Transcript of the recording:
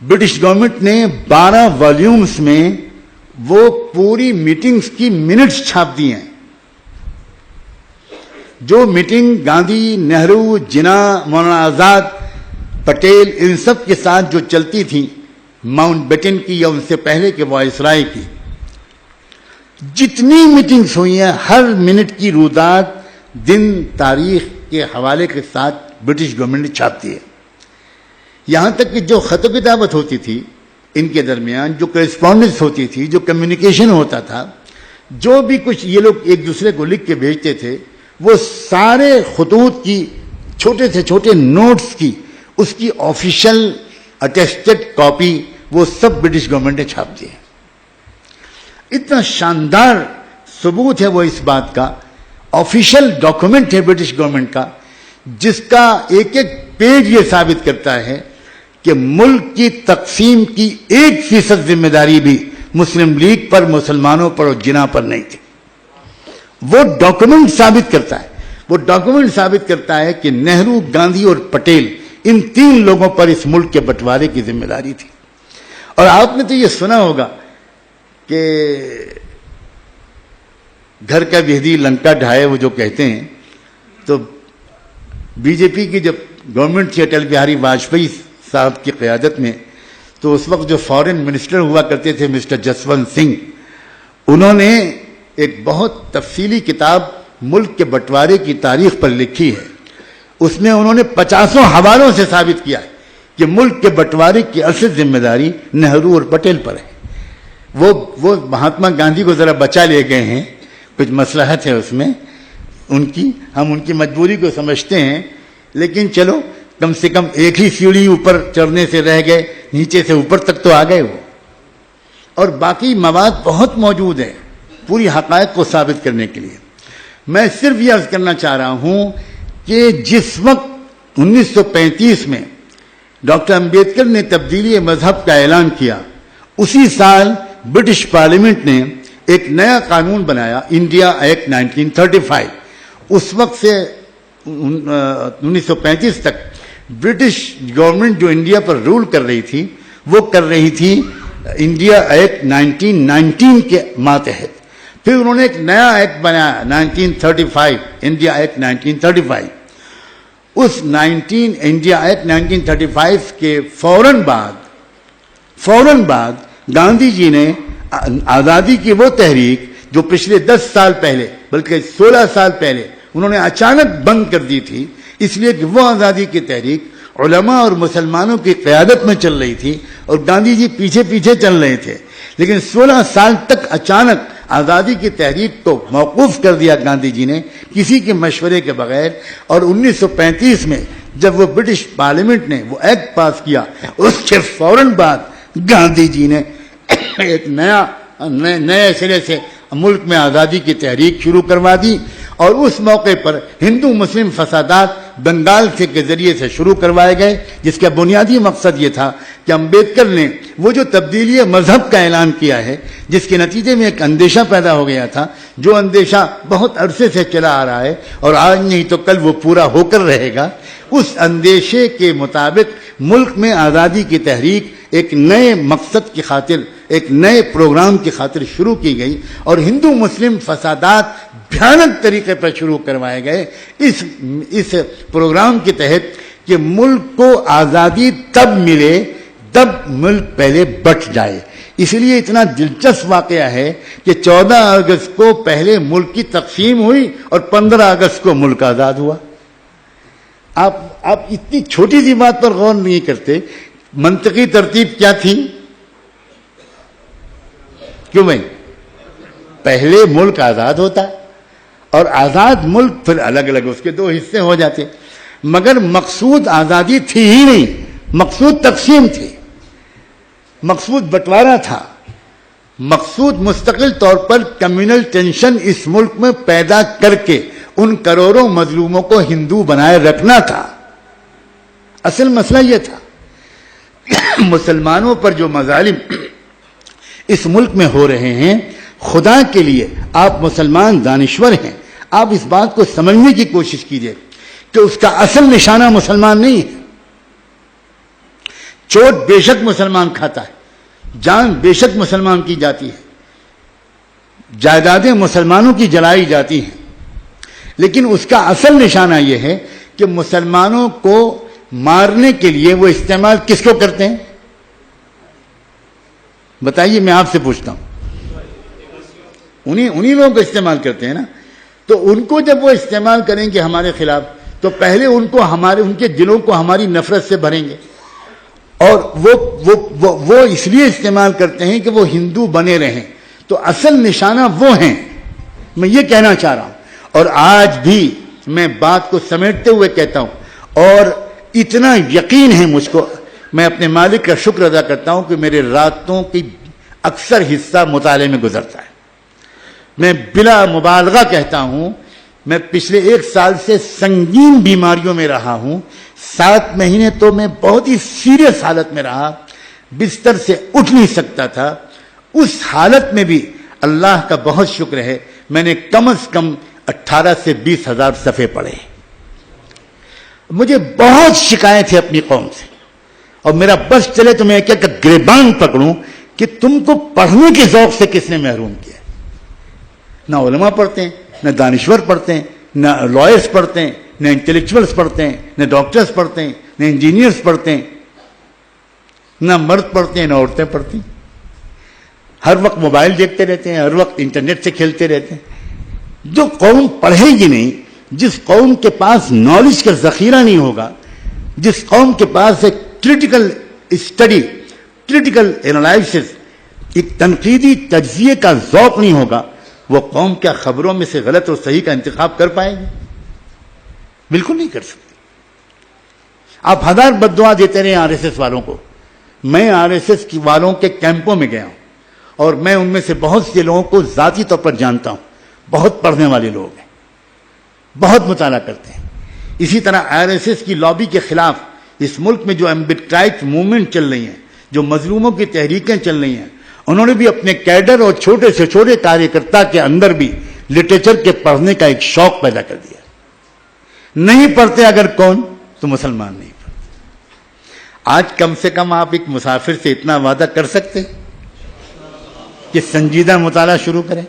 British government نے 12 volumes میں وہ پوری میٹنگز کی منٹس چھاپ دی ہیں. جو میٹنگ گاندھی، نہرو، جناح، مولانا آزاد، پٹیل ان سب کے ساتھ جو چلتی تھی، ماؤنٹ بیٹن کی یا ان سے پہلے کے وائسرائے کی، جتنی میٹنگز ہوئی ہیں ہر منٹ کی رویداد دن تاریخ کے حوالے کے ساتھ برٹش گورنمنٹ نے چھاپ دی ہے. یہاں تک کہ جو خط و کتابت ہوتی تھی ان کے درمیان، جو کرسپونڈنس ہوتی تھی، جو کمیونیکیشن ہوتا تھا، جو بھی کچھ یہ لوگ ایک دوسرے کو لکھ کے بھیجتے تھے، وہ سارے خطوط کی چھوٹے سے چھوٹے نوٹس کی اس کی آفیشیل اٹیسٹڈ کاپی وہ سب برٹش گورنمنٹ نے چھاپ دی ہے. اتنا شاندار ثبوت ہے وہ اس بات کا، آفیشیل ڈاکومنٹ ہے برٹش گورنمنٹ کا، جس کا ایک ایک پیج یہ ثابت کرتا ہے کہ ملک کی تقسیم کی 1% ذمہ داری بھی مسلم لیگ پر، مسلمانوں پر اور جناح پر نہیں تھی. وہ ڈاکومنٹ ثابت کرتا ہے کہ نہرو، گاندھی اور پٹیل ان 3 لوگوں پر اس ملک کے بٹوارے کی ذمہ داری تھی. اور آپ نے تو یہ سنا ہوگا کہ گھر کا بھیدی لنکا ڈھائے، وہ جو کہتے ہیں. تو بی جے پی کی جب گورنمنٹ تھی اٹل بہاری واجپئی صاحب کی قیادت میں، تو اس وقت جو فارن منسٹر ہوا کرتے تھے مسٹر جسونت سنگھ، انہوں نے ایک بہت تفصیلی کتاب ملک کے بٹوارے کی تاریخ پر لکھی ہے. اس میں انہوں نے 50 حوالوں سے ثابت کیا ہے کہ ملک کے بٹوارے کی اصل ذمہ داری نہرو اور پٹیل پر ہے. وہ مہاتما گاندھی کو ذرا بچا لے گئے ہیں، کچھ مصلحت ہے اس میں ان کی، ہم ان کی مجبوری کو سمجھتے ہیں، لیکن چلو کم سے کم ایک ہی سیڑھی اوپر چڑھنے سے رہ گئے، نیچے سے اوپر تک تو آ گئے وہ. اور باقی مواد بہت موجود ہے پوری حقائق کو ثابت کرنے کے لیے. میں صرف یہ عرض کرنا چاہ رہا ہوں کہ جس وقت 1935 میں ڈاکٹر امبیڈکر نے تبدیلی مذہب کا اعلان کیا، اسی سال برٹش پارلیمنٹ نے ایک نیا قانون بنایا، انڈیا ایکٹ 1935. اس وقت سے 1935 تک برٹش گورنمنٹ جو انڈیا پر رول کر رہی تھی، وہ کر رہی تھی انڈیا ایکٹ 1919 کے ماتحت. پھر انہوں نے ایک نیا ایکٹ بنایا 1935، انڈیا ایکٹ 1935. اس انڈیا ایکٹ 1935 کے فوراً بعد گاندھی جی نے آزادی کی وہ تحریک جو پچھلے 10 سال پہلے بلکہ 16 سال پہلے انہوں نے اچانک بند کر دی تھی، اس لیے کہ وہ آزادی کی تحریک علماء اور مسلمانوں کی قیادت میں چل رہی تھی اور گاندھی جی پیچھے پیچھے چل رہے تھے. لیکن 16 سال تک اچانک آزادی کی تحریک کو موقوف کر دیا گاندھی جی نے کسی کے مشورے کے بغیر. اور 1935 میں جب وہ برٹش پارلیمنٹ نے وہ ایکٹ پاس کیا، اس کے فوراً بعد گاندھی جی نے ایک نئے سرے سے ملک میں آزادی کی تحریک شروع کروا دی. اور اس موقع پر ہندو مسلم فسادات بنگال کے ذریعے سے شروع کروائے گئے، جس کا بنیادی مقصد یہ تھا کہ امبیڈکر نے وہ جو تبدیلی مذہب کا اعلان کیا ہے، جس کے نتیجے میں ایک اندیشہ پیدا ہو گیا تھا، جو اندیشہ بہت عرصے سے چلا آ رہا ہے اور آج نہیں تو کل وہ پورا ہو کر رہے گا، اس اندیشے کے مطابق ملک میں آزادی کی تحریک ایک نئے مقصد کی خاطر، ایک نئے پروگرام کی خاطر شروع کی گئی اور ہندو مسلم فسادات بھیانک طریقے پر شروع کروائے گئے. اس پروگرام کے تحت کہ ملک کو آزادی تب ملے تب ملک پہلے بٹ جائے. اس لیے اتنا دلچسپ واقعہ ہے کہ 14 اگست کو پہلے ملک کی تقسیم ہوئی اور 15 اگست کو ملک آزاد ہوا. آپ اتنی چھوٹی سی بات پر غور نہیں کرتے. منطقی ترتیب کیا تھی؟ کیوں بھائی؟ پہلے ملک آزاد ہوتا اور آزاد ملک پھر الگ الگ اس کے 2 حصے ہو جاتے. مگر مقصود آزادی تھی ہی نہیں، مقصود تقسیم تھی، مقصود بٹوارا تھا، مقصود مستقل طور پر کمیونل ٹینشن اس ملک میں پیدا کر کے ان کروڑوں مظلوموں کو ہندو بنائے رکھنا تھا. اصل مسئلہ یہ تھا. مسلمانوں پر جو مظالم اس ملک میں ہو رہے ہیں، خدا کے لیے آپ مسلمان دانشور ہیں، آپ اس بات کو سمجھنے کی کوشش کیجئے کہ اس کا اصل نشانہ مسلمان نہیں ہے. چوٹ بے شک مسلمان کھاتا ہے، جان بے شک مسلمان کی جاتی ہے، جائیدادیں مسلمانوں کی جلائی جاتی ہیں، لیکن اس کا اصل نشانہ یہ ہے کہ مسلمانوں کو مارنے کے لیے وہ استعمال کس کو کرتے ہیں؟ بتائیے، میں آپ سے پوچھتا ہوں، انہی لوگوں کو استعمال کرتے ہیں نا. تو ان کو جب وہ استعمال کریں گے ہمارے خلاف تو پہلے ان کے دلوں کو ہماری نفرت سے بھریں گے، اور وہ اس لیے استعمال کرتے ہیں کہ وہ ہندو بنے رہیں. تو اصل نشانہ وہ ہیں، میں یہ کہنا چاہ رہا ہوں. اور آج بھی میں بات کو سمیٹتے ہوئے کہتا ہوں، اور اتنا یقین ہے مجھ کو، میں اپنے مالک کا شکر ادا کرتا ہوں کہ میرے راتوں کی اکثر حصہ مطالعے میں گزرتا ہے. میں بلا مبالغہ کہتا ہوں، میں پچھلے 1 سال سے سنگین بیماریوں میں رہا ہوں. 7 مہینے تو میں بہت ہی سیریس حالت میں رہا، بستر سے اٹھ نہیں سکتا تھا. اس حالت میں بھی اللہ کا بہت شکر ہے، میں نے کم از کم 18 سے 20 ہزار صفحے پڑھے. مجھے بہت شکایت ہے اپنی قوم سے، اور میرا بس چلے تو میں کیا کہ گریبان پکڑوں کہ تم کو پڑھنے کے ذوق سے کس نے محروم کیا. نہ علماء پڑھتے ہیں، نہ دانشور پڑھتے ہیں، نہ لائرز پڑھتے ہیں، نہ انٹلیکچوئلس پڑھتے ہیں، نہ ڈاکٹرز پڑھتے ہیں، نہ انجینئرز پڑھتے ہیں، نہ مرد پڑھتے ہیں، نہ عورتیں پڑھتی ہیں. ہر وقت موبائل دیکھتے رہتے ہیں، ہر وقت انٹرنیٹ سے کھیلتے رہتے ہیں. جو قوم پڑھے گی نہیں، جس قوم کے پاس نالج کا ذخیرہ نہیں ہوگا، جس قوم کے پاس ایک کریٹیکل اسٹڈی، کریٹیکل انالائسس، ایک تنقیدی تجزیے کا ذوق نہیں ہوگا، وہ قوم کیا خبروں میں سے غلط اور صحیح کا انتخاب کر پائے گی؟ بالکل نہیں کر سکتے. آپ 1000 بد دعا دیتے رہے آر ایس ایس والوں کو. میں آر ایس ایس والوں کے کیمپوں میں گیا ہوں، اور میں ان میں سے بہت سے لوگوں کو ذاتی طور پر جانتا ہوں. بہت پڑھنے والے لوگ ہیں، بہت مطالعہ کرتے ہیں. اسی طرح آر ایس ایس کی لابی کے خلاف اس ملک میں جو ایمبٹ موومنٹ چل رہی ہیں، جو مظلوموں کی تحریکیں چل رہی ہیں، انہوں نے بھی اپنے کیڈر اور چھوٹے سے چھوٹے کاریہ کے اندر بھی لٹریچر کے پڑھنے کا ایک شوق پیدا کر دیا. نہیں پڑھتے اگر کون؟ تو مسلمان نہیں پڑھتے. آج کم سے کم آپ ایک مسافر سے اتنا وعدہ کر سکتے کہ سنجیدہ مطالعہ شروع کریں.